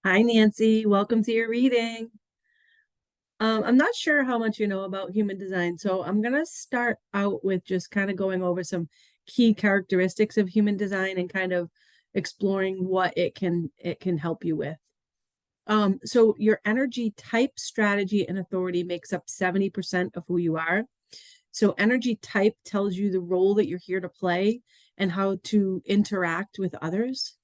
Hi, Nancy. Welcome to your reading. I'm not sure how much you know about human design, so I'm going to start out with just kind of going over some key characteristics of human design and kind of exploring what it can help you with. So your energy type, strategy, and authority makes up 70% of who you are. So energy type tells you the role that you're here to play and how to interact with others.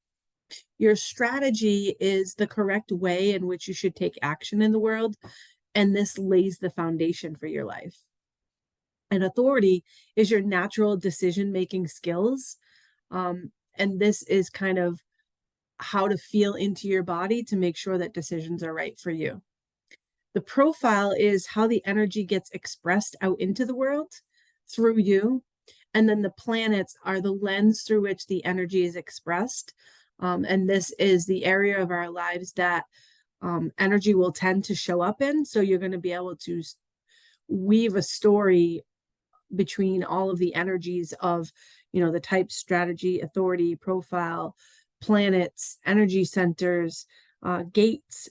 Your strategy is the correct way in which you should take action in the world, and this lays the foundation for your life. And authority is your natural decision making skills. And this is kind of how to feel into your body to make sure that decisions are right for you. The profile is how the energy gets expressed out into the world through you. And then the planets are the lens through which the energy is expressed. And this is the area of our lives that energy will tend to show up in. So you're going to be able to weave a story between all of the energies of, the type, strategy, authority, profile, planets, energy centers, gates.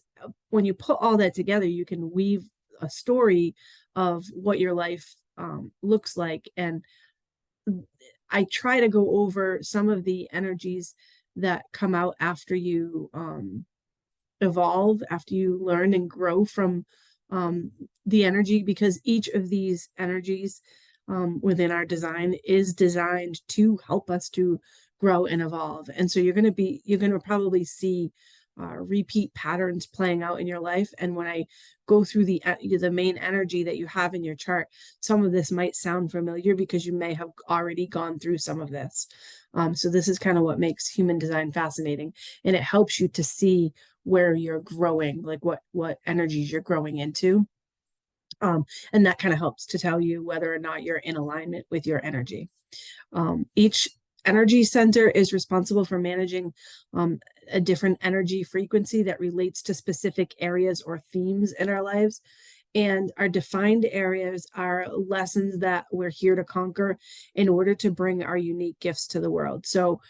When you put all that together, you can weave a story of what your life looks like. And I try to go over some of the energies that come out after you evolve, after you learn and grow from the energy, because each of these energies within our design is designed to help us to grow and evolve. And so you're going to probably see repeat patterns playing out in your life. And when I go through the main energy that you have in your chart, some of this might sound familiar because you may have already gone through some of this. So this is kind of what makes human design fascinating, and it helps you to see where you're growing, like what energies you're growing into. And that kind of helps to tell you whether or not you're in alignment with your energy. Each energy center is responsible for managing a different energy frequency that relates to specific areas or themes in our lives. And our defined areas are lessons that we're here to conquer in order to bring our unique gifts to the world. So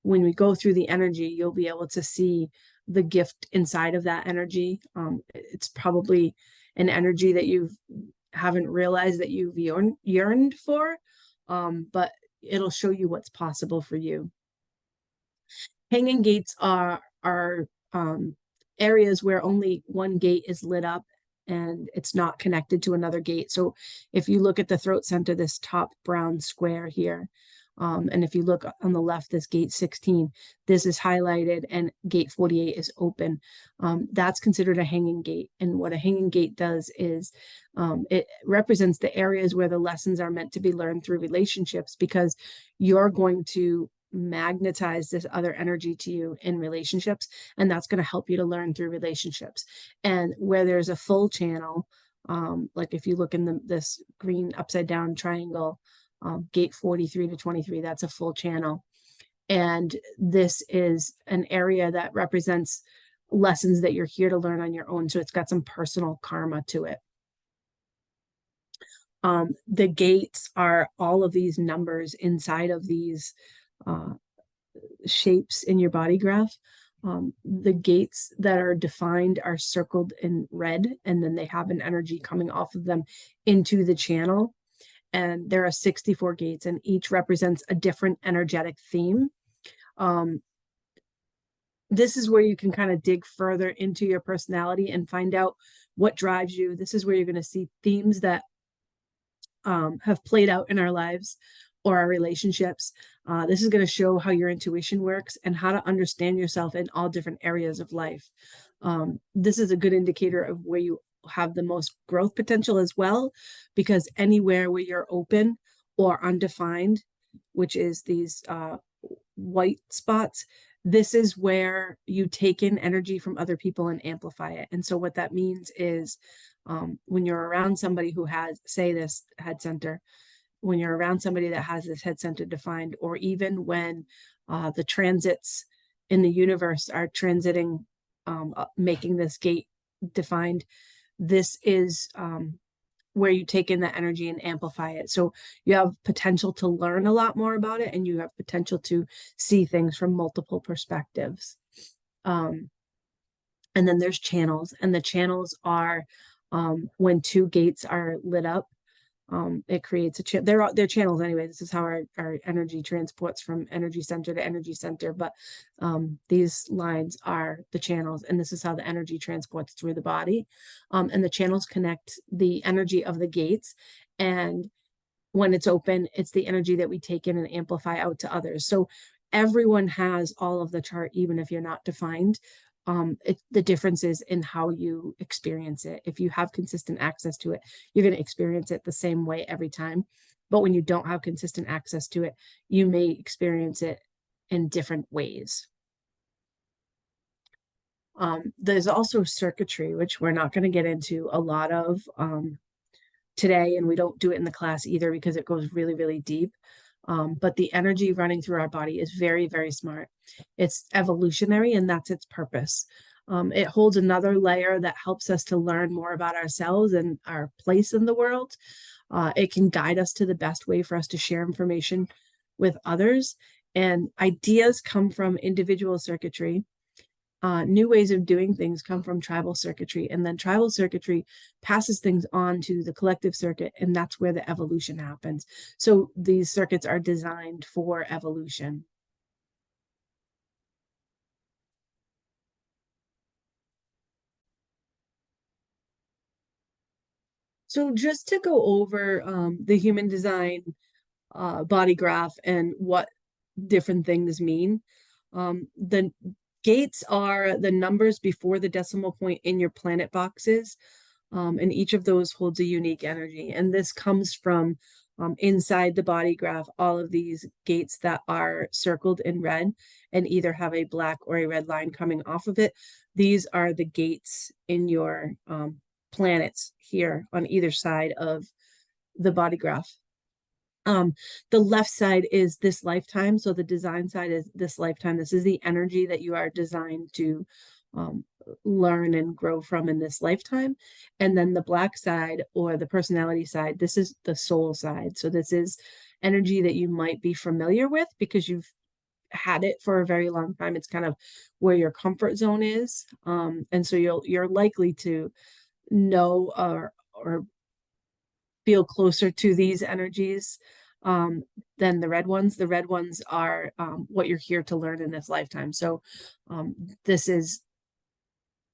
when we go through the energy, you'll be able to see the gift inside of that energy. It's probably an energy that you haven't realized that you've yearned for, but it'll show you what's possible for you. Hanging gates are areas where only one gate is lit up and it's not connected to another gate. So if you look at the throat center, this top brown square here, and if you look on the left, this gate 16, this is highlighted and gate 48 is open. That's considered a hanging gate. And what a hanging gate does is it represents the areas where the lessons are meant to be learned through relationships, because you're going to magnetize this other energy to you in relationships, and that's going to help you to learn through relationships. And where there's a full channel, like if you look in this green upside down triangle, gate 43 to 23, that's a full channel. And this is an area that represents lessons that you're here to learn on your own. So it's got some personal karma to it. The gates are all of these numbers inside of these shapes in your body graph. The gates that are defined are circled in red, and then they have an energy coming off of them into the channel. And there are 64 gates, and each represents a different energetic theme. This is where you can kind of dig further into your personality and find out what drives you. This is where you're going to see themes that have played out in our lives or our relationships. This is going to show how your intuition works and how to understand yourself in all different areas of life. This is a good indicator of where you have the most growth potential as well, because anywhere where you're open or undefined, which is these white spots, this is where you take in energy from other people and amplify it. And so what that means is when you're around somebody who has, say, this head center, when you're around somebody that has this head center defined, or even when the transits in the universe are transiting, making this gate defined, this is where you take in that energy and amplify it. So you have potential to learn a lot more about it, and you have potential to see things from multiple perspectives. And then there's channels, and the channels are when two gates are lit up, it creates a they're channels anyway. This is how our energy transports from energy center to energy center. But these lines are the channels, and this is how the energy transports through the body. And the channels connect the energy of the gates, and when it's open, it's the energy that we take in and amplify out to others. So everyone has all of the chart, even if you're not defined. The difference is in how you experience it. If you have consistent access to it, you're going to experience it the same way every time. But when you don't have consistent access to it, you may experience it in different ways. There's also circuitry, which we're not going to get into a lot of today, and we don't do it in the class either because it goes really, really deep. But the energy running through our body is very, very smart. It's evolutionary, and that's its purpose. It holds another layer that helps us to learn more about ourselves and our place in the world. It can guide us to the best way for us to share information with others. And ideas come from individual circuitry. New ways of doing things come from tribal circuitry, and then tribal circuitry passes things on to the collective circuit, and that's where the evolution happens. So these circuits are designed for evolution. So just to go over the human design body graph and what different things mean. The gates are the numbers before the decimal point in your planet boxes, and each of those holds a unique energy. And this comes from inside the body graph, all of these gates that are circled in red and either have a black or a red line coming off of it. These are the gates in your planets here on either side of the body graph. The left side is this lifetime. So the design side is this lifetime. This is the energy that you are designed to learn and grow from in this lifetime. And then the black side, or the personality side, this is the soul side. So this is energy that you might be familiar with because you've had it for a very long time. It's kind of where your comfort zone is. And so you're likely to know or feel closer to these energies than the red ones. The red ones are what you're here to learn in this lifetime. So this is,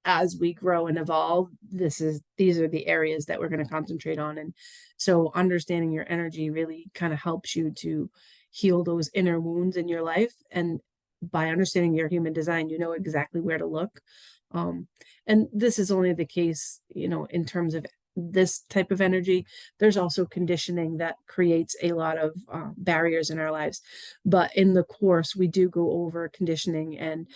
as we grow and evolve, these are the areas that we're going to concentrate on. And so understanding your energy really kind of helps you to heal those inner wounds in your life. And by understanding your human design, you know exactly where to look. And this is only the case, in terms of this type of energy. There's also conditioning that creates a lot of barriers in our lives. But in the course, we do go over conditioning and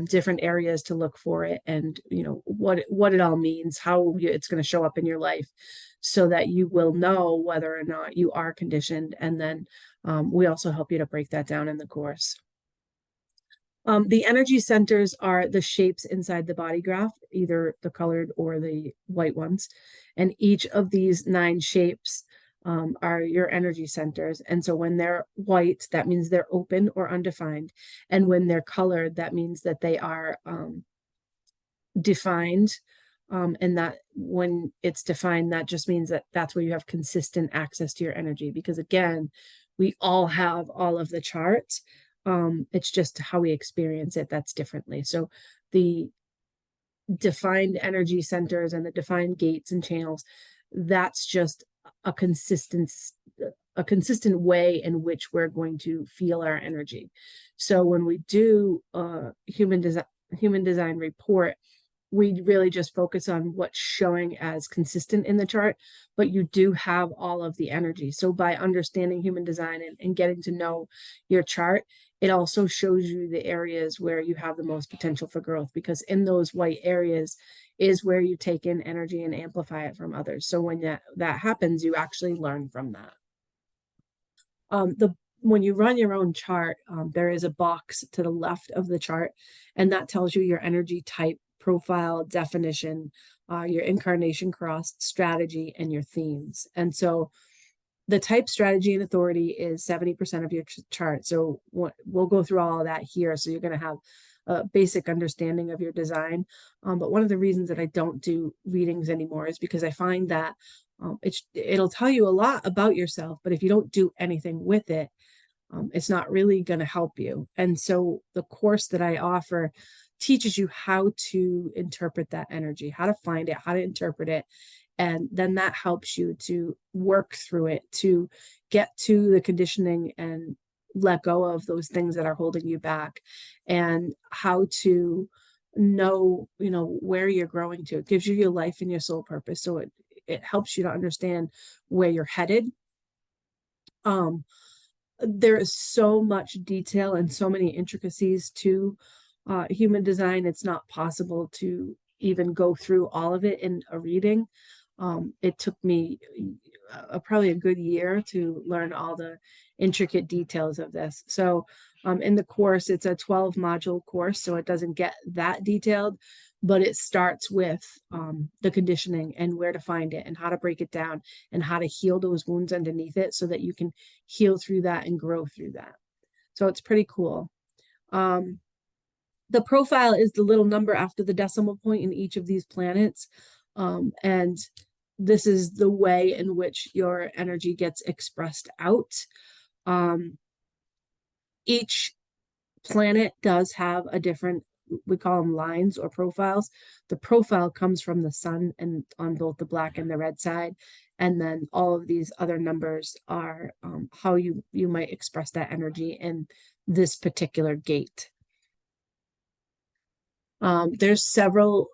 different areas to look for it, and what it all means, how it's going to show up in your life, so that you will know whether or not you are conditioned. And then we also help you to break that down in the course. The energy centers are the shapes inside the body graph, either the colored or the white ones. And each of these 9 shapes are your energy centers. And so when they're white, that means they're open or undefined. And when they're colored, that means that they are defined. And that when it's defined, that just means that that's where you have consistent access to your energy. Because again, we all have all of the charts. It's just how we experience it that's differently. So the defined energy centers and the defined gates and channels, that's just a consistent way in which we're going to feel our energy. So when we do a human design report, we really just focus on what's showing as consistent in the chart, but you do have all of the energy. So by understanding human design and getting to know your chart, it also shows you the areas where you have the most potential for growth, because in those white areas is where you take in energy and amplify it from others. So when that happens, you actually learn from that. When you run your own chart, there is a box to the left of the chart, and that tells you your energy type, profile, definition, your incarnation cross, strategy, and your themes. And so The type, strategy, and authority is 70% of your chart. So we'll go through all of that here. So you're going to have a basic understanding of your design. But one of the reasons that I don't do readings anymore is because I find that it'll tell you a lot about yourself, but if you don't do anything with it, it's not really going to help you. And so the course that I offer teaches you how to interpret that energy, how to find it, how to interpret it. And then that helps you to work through it, to get to the conditioning and let go of those things that are holding you back, and how to know, where you're growing to. It gives you your life and your soul purpose. So it helps you to understand where you're headed. There is so much detail and so many intricacies to human design. It's not possible to even go through all of it in a reading. It took me probably a good year to learn all the intricate details of this. So in the course, it's a 12 module course, so it doesn't get that detailed, but it starts with the conditioning and where to find it and how to break it down and how to heal those wounds underneath it so that you can heal through that and grow through that. So it's pretty cool. The profile is the little number after the decimal point in each of these planets. And this is the way in which your energy gets expressed out. Each planet does have a different, we call them lines or profiles. The profile comes from the sun and on both the black and the red side. And then all of these other numbers are how you might express that energy in this particular gate. There's several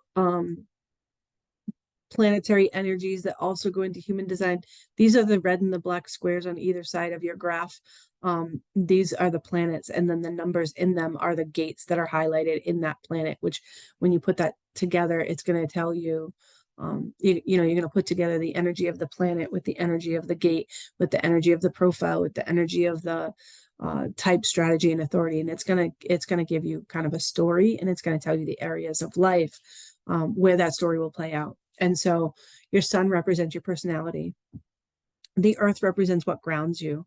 planetary energies that also go into human design. These are the red and the black squares on either side of your graph. These are the planets, and then the numbers in them are the gates that are highlighted in that planet, which when you put that together, it's going to tell you, you're going to put together the energy of the planet with the energy of the gate, with the energy of the profile, with the energy of the type, strategy, and authority. And it's going to give you kind of a story, and it's going to tell you the areas of life where that story will play out. And so your sun represents your personality. The earth represents what grounds you.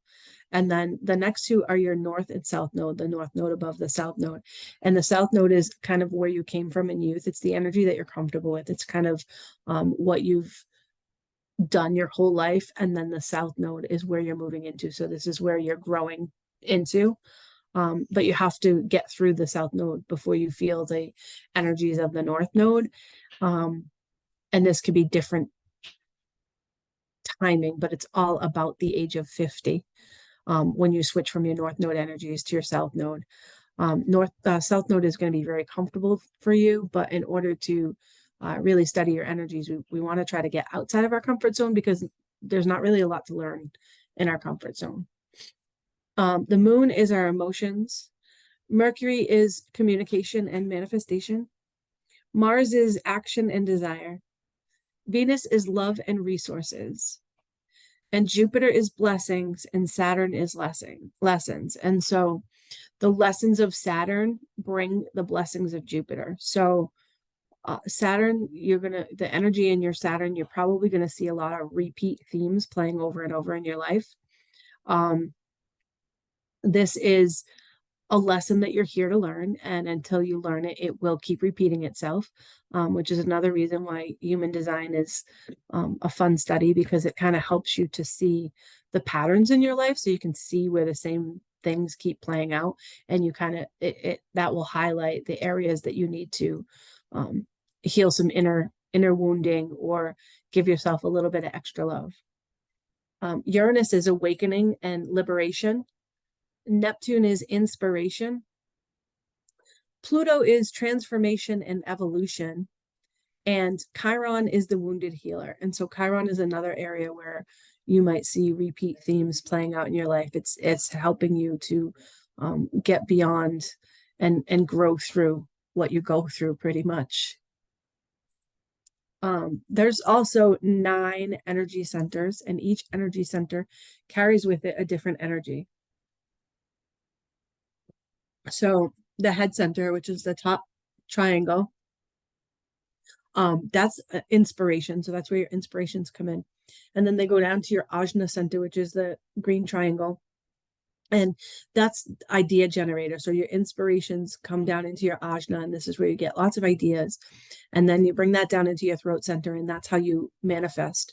And then the next two are your north and south node, the north node above the south node. And the south node is kind of where you came from in youth. It's the energy that you're comfortable with. It's kind of what you've done your whole life. And then the south node is where you're moving into. So this is where you're growing into. But you have to get through the south node before you feel the energies of the north node. And this could be different timing, but it's all about the age of 50 when you switch from your north node energies to your south node. South node is going to be very comfortable for you, but in order to really study your energies, we want to try to get outside of our comfort zone, because there's not really a lot to learn in our comfort zone. The moon is our emotions. Mercury is communication and manifestation. Mars is action and desire. Venus is love and resources. And Jupiter is blessings, and Saturn is lessons. And so the lessons of Saturn bring the blessings of Jupiter. So Saturn, the energy in your Saturn, you're probably going to see a lot of repeat themes playing over and over in your life. This is a lesson that you're here to learn, and until you learn it, it will keep repeating itself, which is another reason why human design is a fun study, because it kind of helps you to see the patterns in your life, so you can see where the same things keep playing out, and you kind of that will highlight the areas that you need to heal some inner wounding, or give yourself a little bit of extra love. Uranus is awakening and liberation. Neptune is inspiration. Pluto is transformation and evolution. And Chiron is the wounded healer. And so Chiron is another area where you might see repeat themes playing out in your life. It's helping you to get beyond and grow through what you go through, pretty much. There's also 9 energy centers, and each energy center carries with it a different energy. So the head center, which is the top triangle, that's inspiration. So that's where your inspirations come in. And then they go down to your Ajna center, which is the green triangle. And that's idea generator. So your inspirations come down into your ajna, and this is where you get lots of ideas. And then you bring that down into your throat center, and that's how you manifest.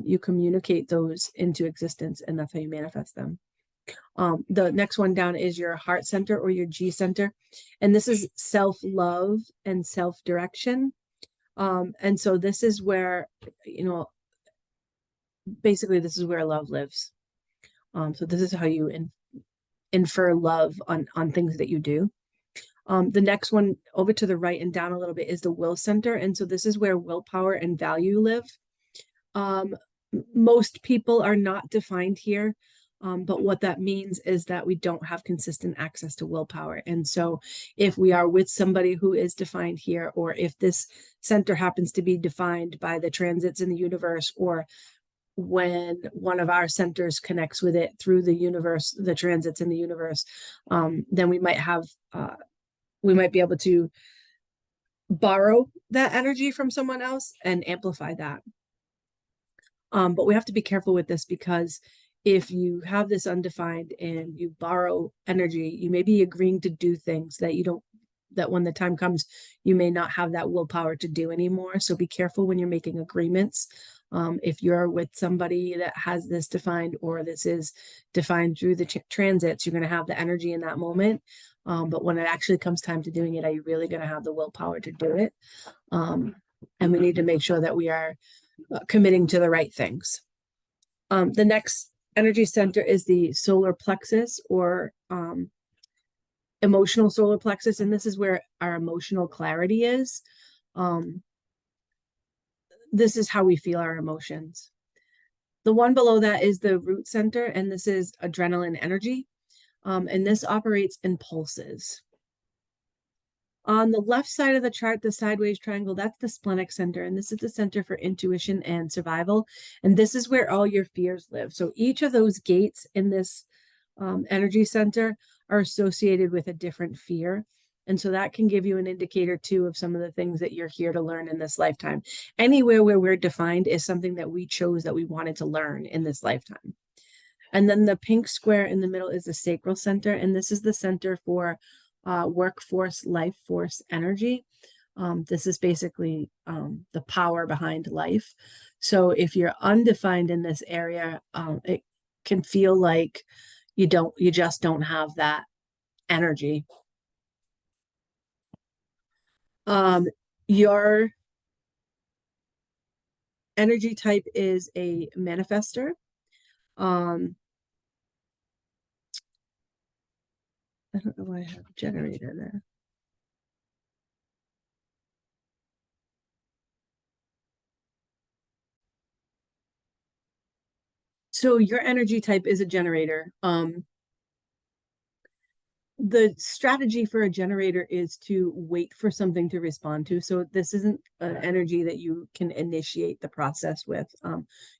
You communicate those into existence, and that's how you manifest them. The next one down is your heart center or your G center. And this is self-love and self-direction. And so this is where, basically this is where love lives. So this is how you infer love on things that you do. The next one over to the right and down a little bit is the will center. And so this is where willpower and value live. Most people are not defined here. But what that means is that we don't have consistent access to willpower. And so if we are with somebody who is defined here, or if this center happens to be defined by the transits in the universe, or when one of our centers connects with it through the universe, the transits in the universe, then we might be able to borrow that energy from someone else and amplify that. But we have to be careful with this, because if you have this undefined and you borrow energy, you may be agreeing to do things that when the time comes, you may not have that willpower to do anymore. So be careful when you're making agreements. If you're with somebody that has this defined, or this is defined through the transits, you're going to have the energy in that moment. But when it actually comes time to doing it, are you really going to have the willpower to do it? And we need to make sure that we are committing to the right things. The next energy center is the solar plexus, or emotional solar plexus. And this is where our emotional clarity is. This is how we feel our emotions. The one below that is the root center, and this is adrenaline energy. And this operates in pulses. On the left side of the chart, the sideways triangle, that's the splenic center. And this is the center for intuition and survival. And this is where all your fears live. So each of those gates in this energy center are associated with a different fear. And so that can give you an indicator too of some of the things that you're here to learn in this lifetime. Anywhere where we're defined is something that we chose, that we wanted to learn in this lifetime. And then the pink square in the middle is the sacral center. And this is the center for workforce, life force energy. This is basically the power behind life. So if you're undefined in this area, it can feel like you just don't have that energy. Your energy type is a manifester. I don't know why I have generator there. So your energy type is a generator. The strategy for a generator is to wait for something to respond to. So this isn't an energy that you can initiate the process with.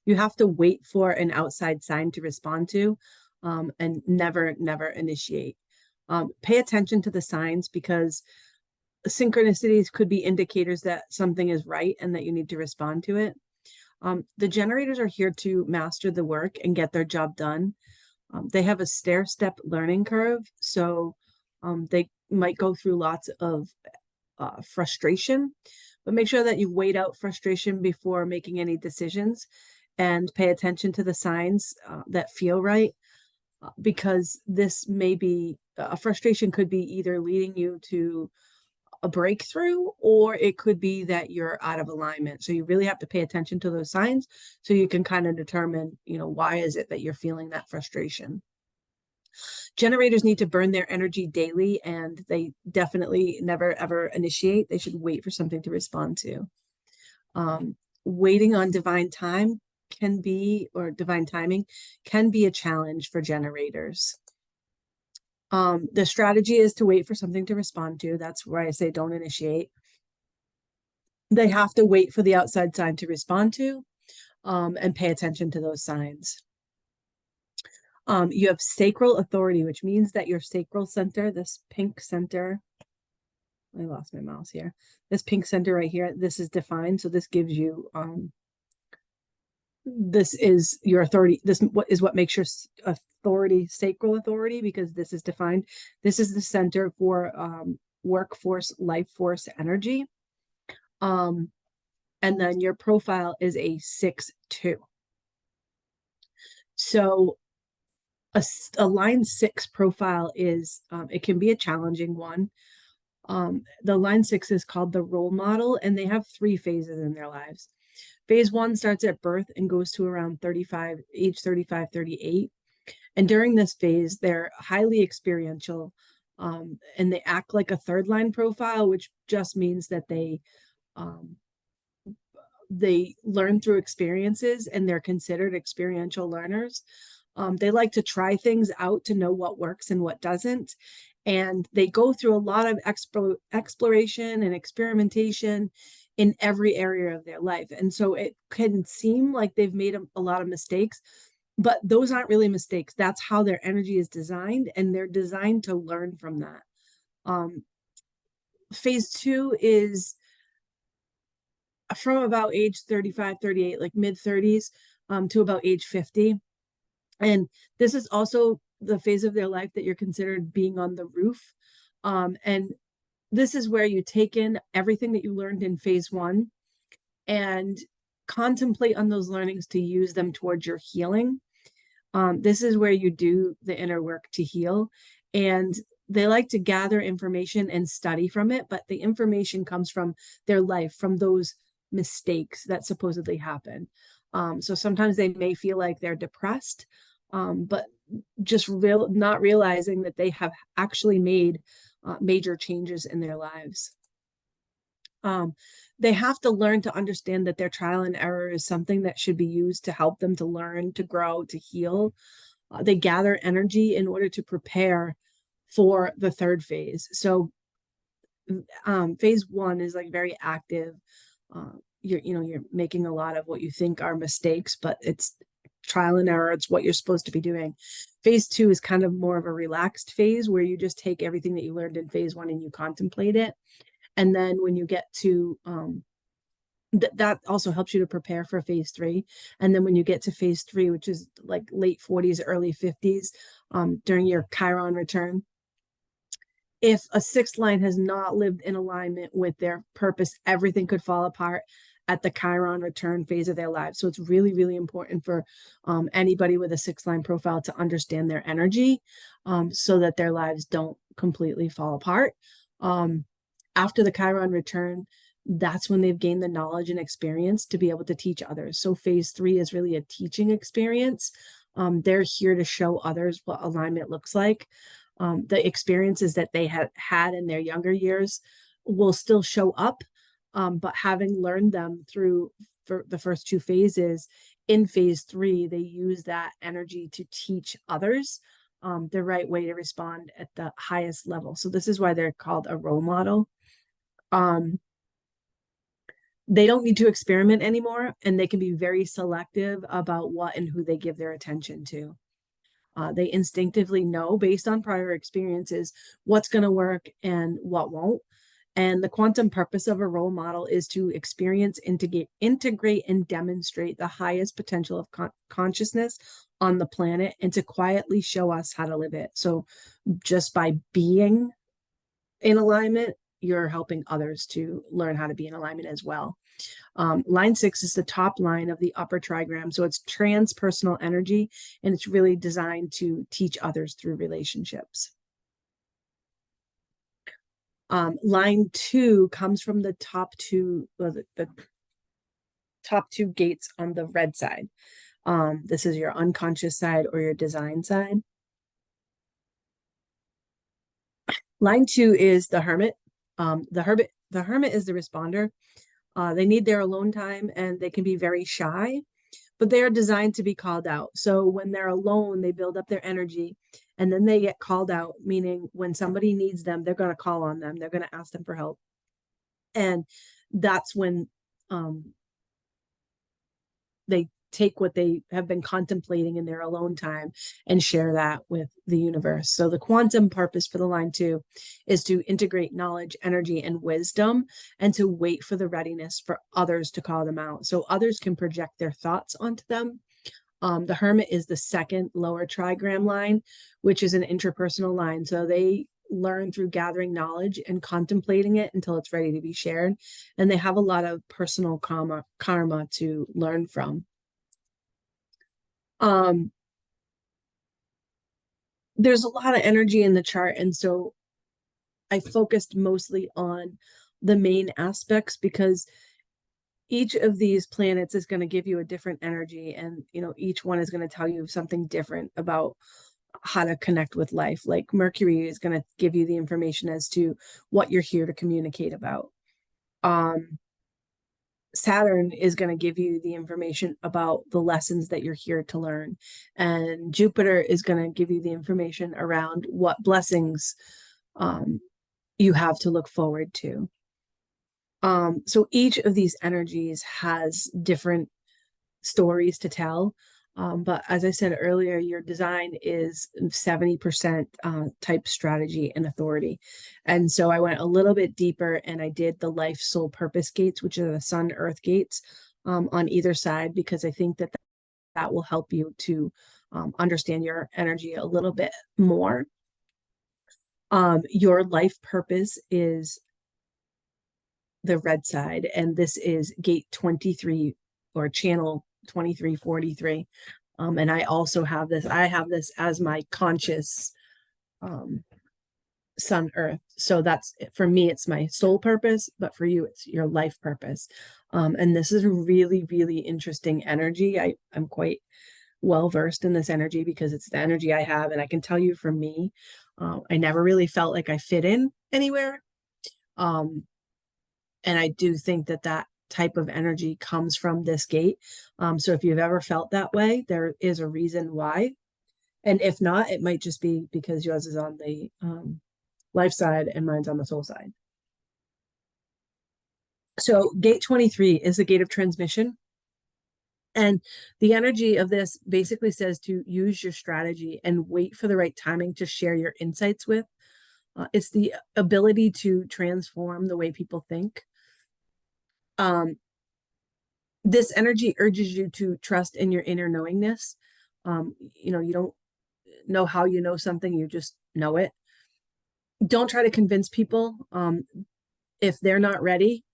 You have to wait for an outside sign to respond to, and never initiate. Pay attention to the signs, because synchronicities could be indicators that something is right and that you need to respond to it. The generators are here to master the work and get their job done. They have a stair-step learning curve, so they might go through lots of frustration, but make sure that you wait out frustration before making any decisions, and pay attention to the signs that feel right, because this may be a frustration could be either leading you to a breakthrough, or it could be that you're out of alignment. So you really have to pay attention to those signs so you can kind of determine, why is it that you're feeling that frustration. Generators need to burn their energy daily, and they definitely never ever initiate. They should wait for something to respond to. Waiting on divine time divine timing can be a challenge for generators. The strategy is to wait for something to respond to. That's where I say don't initiate. They have to wait for the outside sign to respond to, and pay attention to those signs. You have sacral authority, which means that your sacral center, this pink center, I lost my mouse here. This pink center right here, this is defined. So this gives you this is your authority. This is what makes your authority sacral authority, because this is defined. This is the center for workforce, life force energy. And then your profile is a 6-2. So a line 6 profile is, it can be a challenging one. The line 6 is called the role model, and they have 3 phases in their lives. Phase 1 starts at birth and goes to around 35, age 35, 38. And during this phase, they're highly experiential, and they act like a third line profile, which just means that they learn through experiences and they're considered experiential learners. They like to try things out to know what works and what doesn't. And they go through a lot of exploration and experimentation in every area of their life. And so it can seem like they've made a lot of mistakes, but those aren't really mistakes. That's how their energy is designed, and they're designed to learn from that. Phase 2 is from about age 35, 38, like mid 30s, to about age 50. And this is also the phase of their life that you're considered being on the roof. And this is where you take in everything that you learned in phase 1 and contemplate on those learnings to use them towards your healing. This is where you do the inner work to heal. And they like to gather information and study from it, but the information comes from their life, from those mistakes that supposedly happen. So sometimes they may feel like they're depressed, but just not realizing that they have actually made major changes in their lives. They have to learn to understand that their trial and error is something that should be used to help them to learn, to grow, to heal. They gather energy in order to prepare for the third phase. So phase 1 is like very active. You're making a lot of what you think are mistakes, but it's trial and error. It's what you're supposed to be doing. Phase 2 is kind of more of a relaxed phase where you just take everything that you learned in phase 1 and you contemplate it. And then when you get to that also helps you to prepare for phase 3. And then when you get to phase 3, which is like late 40s, early 50s, during your Chiron return, if a 6th line has not lived in alignment with their purpose, everything could fall apart at the Chiron return phase of their lives. So it's really, really important for anybody with a 6th line profile to understand their energy, so that their lives don't completely fall apart. After the Chiron return, that's when they've gained the knowledge and experience to be able to teach others. So phase 3 is really a teaching experience. They're here to show others what alignment looks like. The experiences that they had in their younger years will still show up, but having learned them through for the first 2 phases, in phase 3, they use that energy to teach others the right way to respond at the highest level. So this is why they're called a role model. They don't need to experiment anymore, and they can be very selective about what and who they give their attention to. They instinctively know, based on prior experiences, what's going to work and what won't. And the quantum purpose of a role model is to experience, integrate, and demonstrate the highest potential of consciousness on the planet, and to quietly show us how to live it. So just by being in alignment, you're helping others to learn how to be in alignment as well. Line 6 is the top line of the upper trigram. So it's transpersonal energy, and it's really designed to teach others through relationships. Line 2 comes from the top 2, the top 2 gates on the red side. This is your unconscious side or your design side. Line 2 is the hermit. The hermit is the responder. They need their alone time, and they can be very shy, but they are designed to be called out. So when they're alone, they build up their energy, and then they get called out, meaning when somebody needs them, they're going to call on them. They're going to ask them for help. And that's when they take what they have been contemplating in their alone time and share that with the universe. So the quantum purpose for the line 2 is to integrate knowledge, energy, and wisdom, and to wait for the readiness for others to call them out. So others can project their thoughts onto them. The Hermit is the second lower trigram line, which is an interpersonal line. So they learn through gathering knowledge and contemplating it until it's ready to be shared. And they have a lot of personal karma to learn from. There's a lot of energy in the chart, and so I focused mostly on the main aspects because each of these planets is going to give you a different energy, and each one is going to tell you something different about how to connect with life. Like Mercury is going to give you the information as to what you're here to communicate about. Saturn is going to give you the information about the lessons that you're here to learn. And Jupiter is going to give you the information around what blessings you have to look forward to. So each of these energies has different stories to tell. But as I said earlier, your design is 70% type strategy and authority. And so I went a little bit deeper and I did the life soul purpose gates, which are the sun earth gates on either side, because I think that will help you to understand your energy a little bit more. Your life purpose is the red side, and this is gate 23 or channel 2343. And I also have this, as my conscious sun earth. So that's, for me, it's my soul purpose, but for you, it's your life purpose. And this is a really, really interesting energy. I'm quite well versed in this energy because it's the energy I have. And I can tell you, for me, I never really felt like I fit in anywhere. And I do think that type of energy comes from this gate. So if you've ever felt that way, there is a reason why. And if not, it might just be because yours is on the life side and mine's on the soul side. So gate 23 is the gate of transmission. And the energy of this basically says to use your strategy and wait for the right timing to share your insights with. It's the ability to transform the way people think. This energy urges you to trust in your inner knowingness. You don't know how you know something, you just know it. Don't try to convince people. If they're not ready,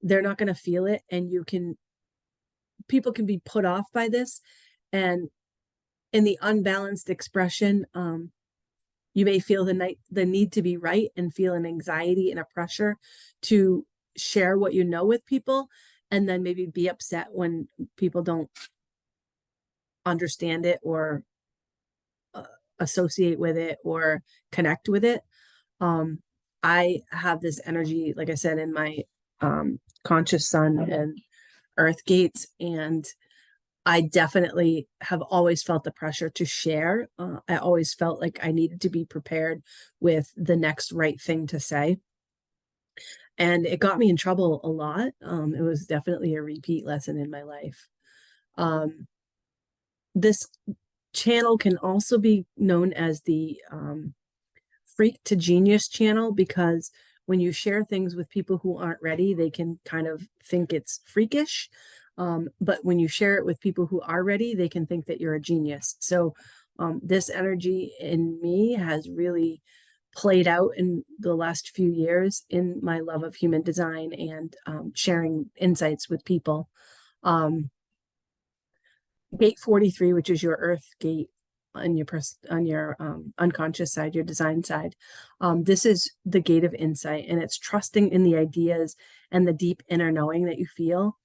they're not going to feel it, and people can be put off by this. And in the unbalanced expression, you may feel the need to be right and feel an anxiety and a pressure to share what you know with people, and then maybe be upset when people don't understand it or associate with it or connect with it. I have this energy, like I said, in my conscious sun and earth gates, and I definitely have always felt the pressure to share. I always felt like I needed to be prepared with the next right thing to say. And it got me in trouble a lot. It was definitely a repeat lesson in my life. This channel can also be known as the freak to genius channel, because when you share things with people who aren't ready, they can kind of think it's freakish. But when you share it with people who are ready, they can think that you're a genius. So this energy in me has really played out in the last few years in my love of human design and sharing insights with people. Gate 43, which is your earth gate on your unconscious side, your design side. This is the gate of insight, and it's trusting in the ideas and the deep inner knowing that you feel,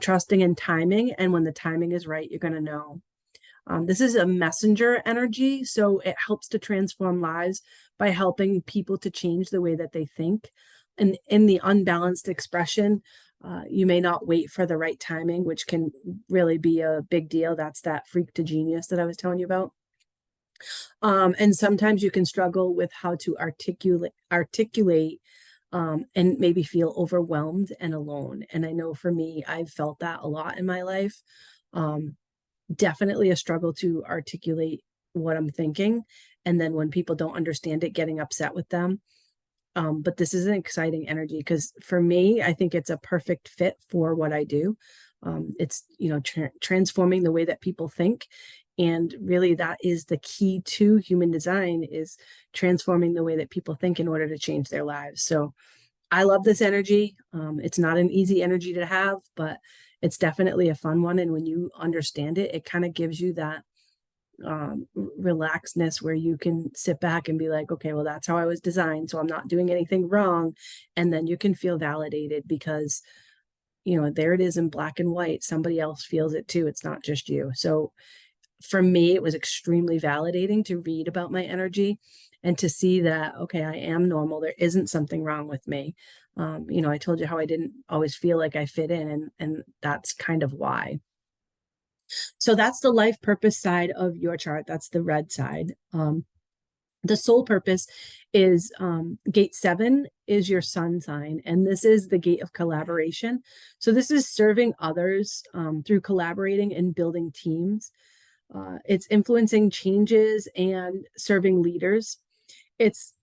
trusting in timing. And when the timing is right, you're going to know. This is a messenger energy, so it helps to transform lives by helping people to change the way that they think. And in the unbalanced expression, you may not wait for the right timing, which can really be a big deal. That's that freak to genius that I was telling you about. And sometimes you can struggle with how to articulate and maybe feel overwhelmed and alone. And I know for me, I've felt that a lot in my life. Definitely a struggle to articulate what I'm thinking. And then when people don't understand it, getting upset with them. But this is an exciting energy because for me, I think it's a perfect fit for what I do. It's, transforming the way that people think. And really that is the key to human design, is transforming the way that people think in order to change their lives. So I love this energy. It's not an easy energy to have, but it's definitely a fun one. And when you understand it, it kind of gives you that relaxedness where you can sit back and be like, okay, well, that's how I was designed, so I'm not doing anything wrong. And then you can feel validated because, there it is in black and white. Somebody else feels it too. It's not just you. So for me, it was extremely validating to read about my energy and to see that, okay, I am normal. There isn't something wrong with me. I told you how I didn't always feel like I fit in, and that's kind of why. So that's the life purpose side of your chart. That's the red side. The soul purpose is gate 7 is your sun sign, and this is the gate of collaboration. So this is serving others through collaborating and building teams. It's influencing changes and serving leaders. It's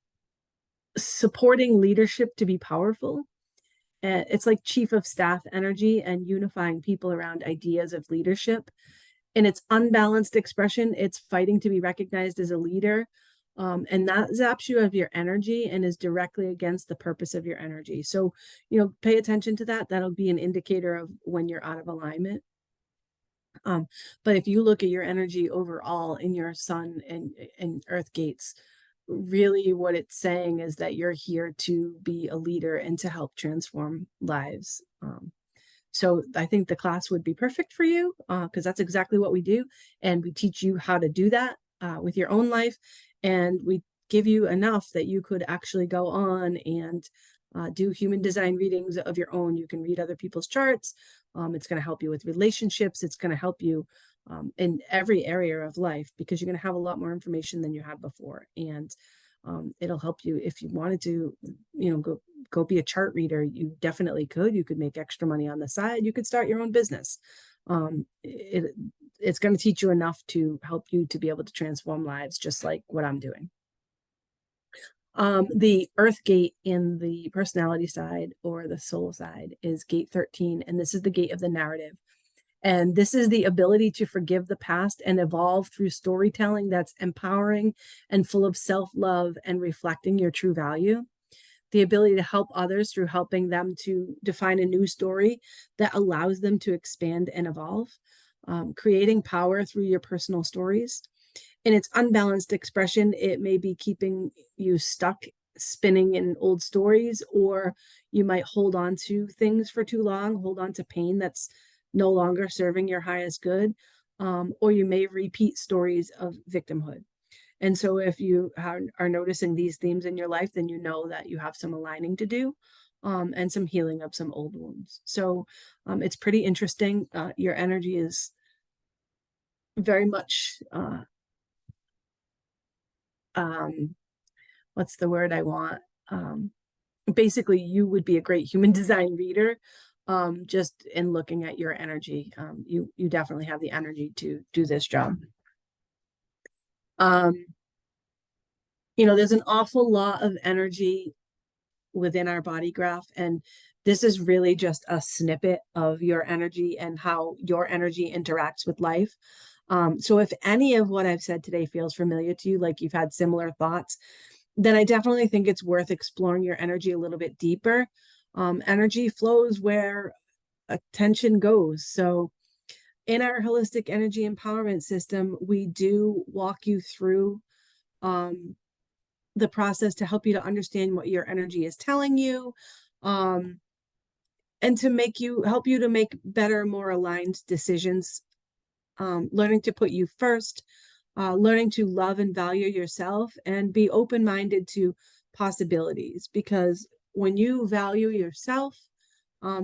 supporting leadership to be powerful. It's like chief of staff energy and unifying people around ideas of leadership. In its unbalanced expression, it's fighting to be recognized as a leader. And that zaps you of your energy and is directly against the purpose of your energy. So, pay attention to that. That'll be an indicator of when you're out of alignment. But if you look at your energy overall in your sun and earth gates, really what it's saying is that you're here to be a leader and to help transform lives. So I think the class would be perfect for you because that's exactly what we do. And we teach you how to do that with your own life. And we give you enough that you could actually go on and do human design readings of your own. You can read other people's charts. It's going to help you with relationships. It's going to help you in every area of life because you're going to have a lot more information than you had before. And it'll help you if you wanted to, go be a chart reader. You definitely could. You could make extra money on the side. You could start your own business. It's going to teach you enough to help you to be able to transform lives, just like what I'm doing. The earth gate in the personality side or the soul side is gate 13, and this is the gate of the narrative. And this is the ability to forgive the past and evolve through storytelling that's empowering and full of self-love and reflecting your true value. The ability to help others through helping them to define a new story that allows them to expand and evolve. Creating power through your personal stories. In its unbalanced expression, it may be keeping you stuck spinning in old stories, or you might hold on to things for too long, hold on to pain that's no longer serving your highest good, or you may repeat stories of victimhood. And so if you are noticing these themes in your life, then you know that you have some aligning to do and some healing of some old wounds. So it's pretty interesting. Your energy is very much what's the word I want? Basically, you would be a great human design reader. Just in looking at your energy, you definitely have the energy to do this job. There's an awful lot of energy within our body graph, and this is really just a snippet of your energy and how your energy interacts with life. So if any of what I've said today feels familiar to you, like you've had similar thoughts, then I definitely think it's worth exploring your energy a little bit deeper. Energy flows where attention goes. So in our holistic energy empowerment system, we do walk you through the process to help you to understand what your energy is telling you, and to help you to make better, more aligned decisions, learning to put you first, learning to love and value yourself and be open-minded to possibilities. Because when you value yourself,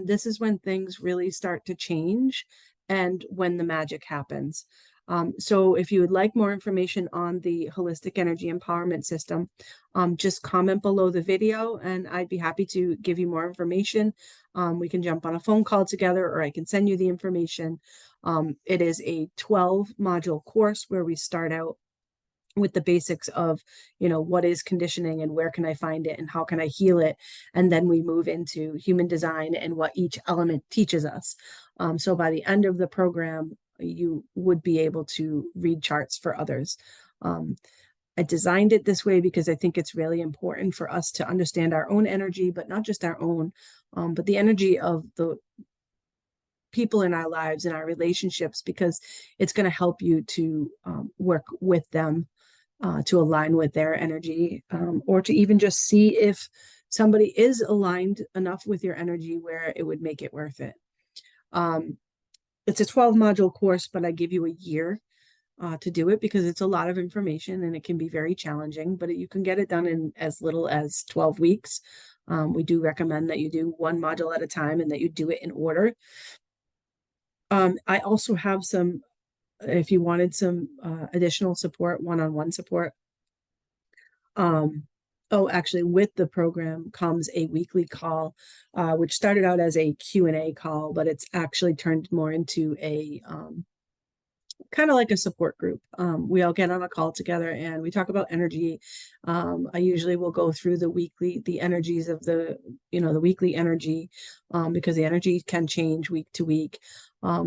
this is when things really start to change and when the magic happens. So if you would like more information on the Holistic Energy Empowerment System, just comment below the video and I'd be happy to give you more information. We can jump on a phone call together, or I can send you the information. It is a 12 module course where we start out with the basics of, what is conditioning and where can I find it and how can I heal it? And then we move into human design and what each element teaches us. So by the end of the program, you would be able to read charts for others. I designed it this way because I think it's really important for us to understand our own energy, but not just our own, but the energy of the people in our lives and our relationships, because it's going to help you to work with them to align with their energy, or to even just see if somebody is aligned enough with your energy where it would make it worth it. It's a 12 module course, but I give you a year to do it because it's a lot of information and it can be very challenging, but you can get it done in as little as 12 weeks. We do recommend that you do one module at a time and that you do it in order. I also have some, if you wanted some additional support, one-on-one support. Actually, with the program comes a weekly call, which started out as a Q&A call, but it's actually turned more into a kind of like a support group. We all get on a call together and we talk about energy. I usually will go through the energies of the weekly energy, because the energy can change week to week.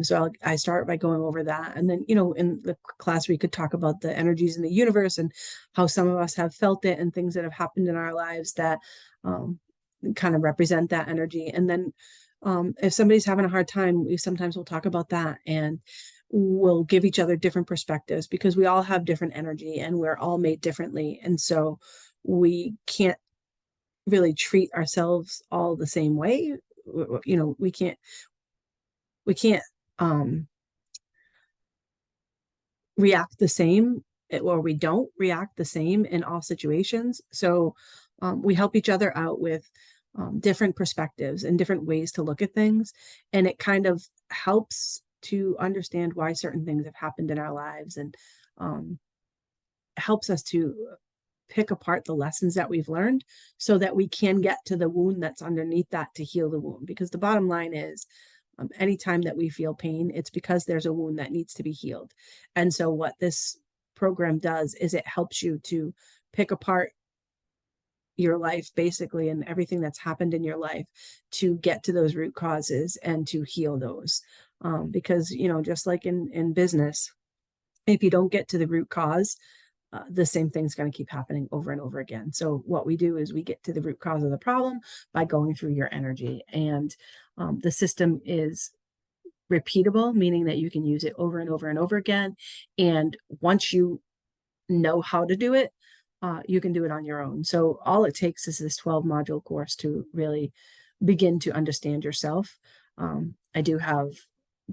So I start by going over that. And then, in the class, we could talk about the energies in the universe and how some of us have felt it and things that have happened in our lives that kind of represent that energy. And then if somebody's having a hard time, we sometimes will talk about that and we'll give each other different perspectives, because we all have different energy and we're all made differently. And so we can't really treat ourselves all the same way. We can't react the same, or we don't react the same in all situations. So we help each other out with different perspectives and different ways to look at things. And it kind of helps to understand why certain things have happened in our lives, and helps us to pick apart the lessons that we've learned so that we can get to the wound that's underneath that to heal the wound. Because the bottom line is, anytime that we feel pain, it's because there's a wound that needs to be healed. And so what this program does is it helps you to pick apart your life, basically, and everything that's happened in your life, to get to those root causes and to heal those. Because, just like in business, if you don't get to the root cause, the same thing's going to keep happening over and over again. So what we do is we get to the root cause of the problem by going through your energy. And the system is repeatable, meaning that you can use it over and over and over again. And once you know how to do it, you can do it on your own. So all it takes is this 12 module course to really begin to understand yourself. I do have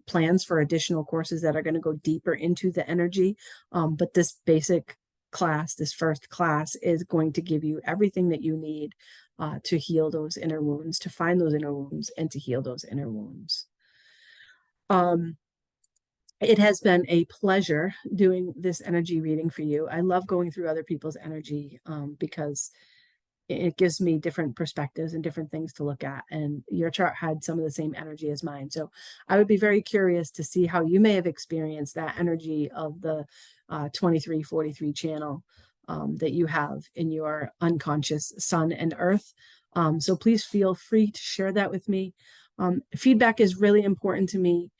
plans for additional courses that are going to go deeper into the energy. But this basic class, this first class, is going to give you everything that you need to heal those inner wounds, to find those inner wounds, and to heal those inner wounds. It has been a pleasure doing this energy reading for you. I love going through other people's energy because it gives me different perspectives and different things to look at. And your chart had some of the same energy as mine. So I would be very curious to see how you may have experienced that energy of the 2343 channel that you have in your unconscious sun and earth. So please feel free to share that with me. Feedback is really important to me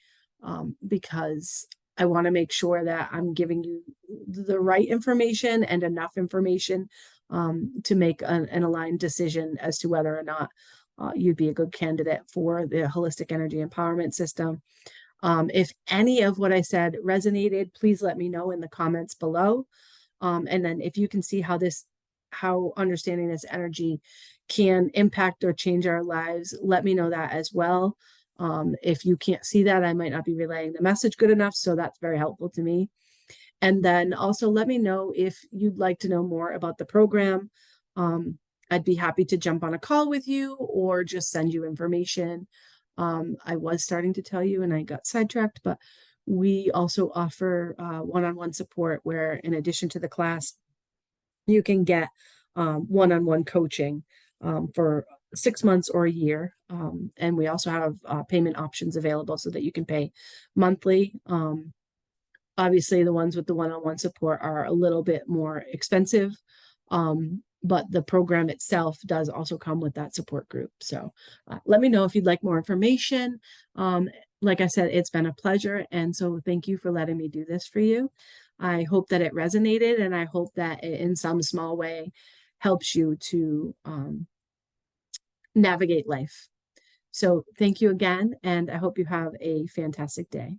because I want to make sure that I'm giving you the right information and enough information to make an aligned decision as to whether or not you'd be a good candidate for the Holistic Energy Empowerment System. If any of what I said resonated, please let me know in the comments below. And then if you can see how understanding this energy can impact or change our lives, let me know that as well. If you can't see that, I might not be relaying the message good enough, so that's very helpful to me. And then also let me know if you'd like to know more about the program. I'd be happy to jump on a call with you or just send you information. I was starting to tell you and I got sidetracked, but We also offer one-on-one support where, in addition to the class, you can get one-on-one coaching for 6 months or a year. And we also have payment options available so that you can pay monthly. Obviously, the ones with the one-on-one support are a little bit more expensive, but the program itself does also come with that support group. So let me know if you'd like more information. Like I said, it's been a pleasure. And so thank you for letting me do this for you. I hope that it resonated, and I hope that it, in some small way, helps you to navigate life. So thank you again, and I hope you have a fantastic day.